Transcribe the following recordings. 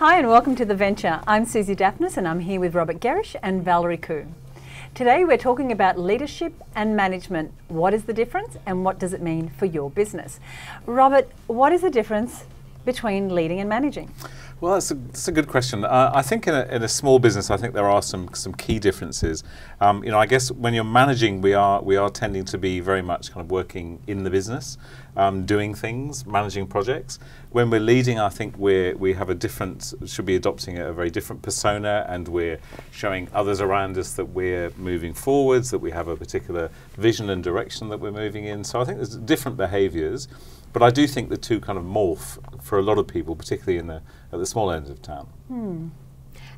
Hi and welcome to The Venture. I'm Susie Daphnis and I'm here with Robert Gerrish and Valerie Khoo. Today we're talking about leadership and management. What is the difference and what does it mean for your business? Robert, what is the difference between leading and managing? Well, that's a good question. I think in a small business, I think there are some key differences. I guess when you're managing, we are tending to be very much kind of working in the business, doing things, managing projects. When we're leading, I think we have should be adopting a very different persona, and we're showing others around us that we're moving forwards, that we have a particular vision and direction that we're moving in. So I think there's different behaviours. But I do think the two kind of morph for a lot of people, particularly at the small end of town.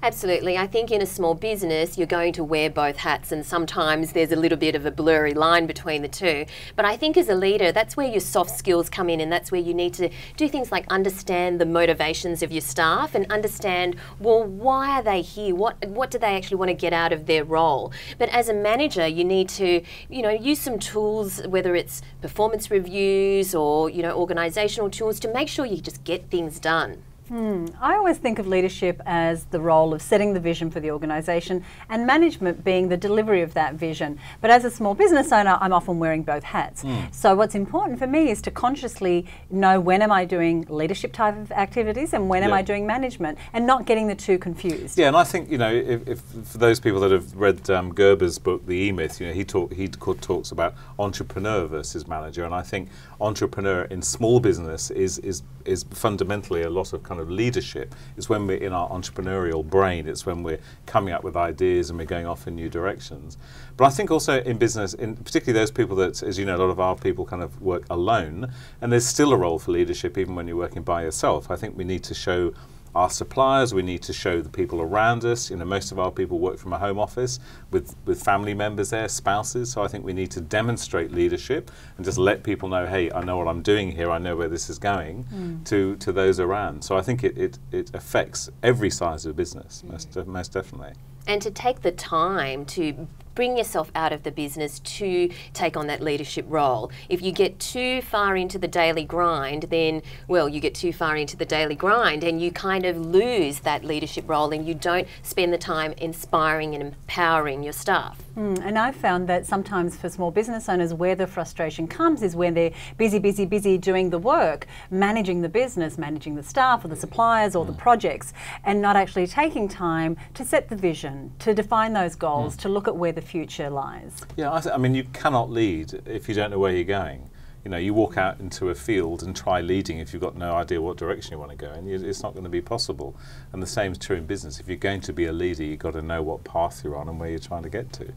Absolutely. I think in a small business you're going to wear both hats, and sometimes there's a little bit of a blurry line between the two. But I think as a leader, that's where your soft skills come in, and that's where you need to do things like understand the motivations of your staff and understand, well, why are they here? What do they actually want to get out of their role? But as a manager, you need to, use some tools, whether it's performance reviews or, organisational tools, to make sure you just get things done. I always think of leadership as the role of setting the vision for the organisation and management being the delivery of that vision. But as a small business owner, I'm often wearing both hats. So what's important for me is to consciously know when am I doing leadership type of activities and when am I doing management, and not getting the two confused. Yeah, and I think, if for those people that have read Gerber's book, The E-Myth, he talks about entrepreneur versus manager, and I think entrepreneur in small business is fundamentally a lot of kind of leadership. It's when we're in our entrepreneurial brain, it's when we're coming up with ideas and we're going off in new directions. But I think also in business, particularly those people that, as you know, a lot of our people kind of work alone, and there's still a role for leadership even when you're working by yourself. I think we need to show our suppliers, we need to show the people around us. Most of our people work from a home office with family members there, spouses, so I think we need to demonstrate leadership and just let people know, hey, I know what I'm doing here, I know where this is going, to those around. So I think it affects every size of business, most definitely. And to take the time to bring yourself out of the business to take on that leadership role. If you get too far into the daily grind, then, well, you get too far into the daily grind and you kind of lose that leadership role, and you don't spend the time inspiring and empowering your staff. And I've found that sometimes for small business owners, where the frustration comes is when they're busy doing the work, managing the business, managing the staff or the suppliers or the projects, and not actually taking time to set the vision, to define those goals, to look at where the future lies. Yeah, I mean, you cannot lead if you don't know where you're going. You walk out into a field and try leading if you've got no idea what direction you want to go in. It's not going to be possible. And the same is true in business. If you're going to be a leader, you've got to know what path you're on and where you're trying to get to.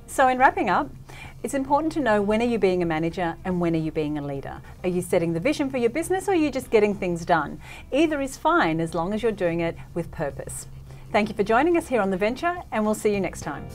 So in wrapping up, it's important to know, when are you being a manager and when are you being a leader? Are you setting the vision for your business, or are you just getting things done? Either is fine as long as you're doing it with purpose. Thank you for joining us here on The Venture, and we'll see you next time.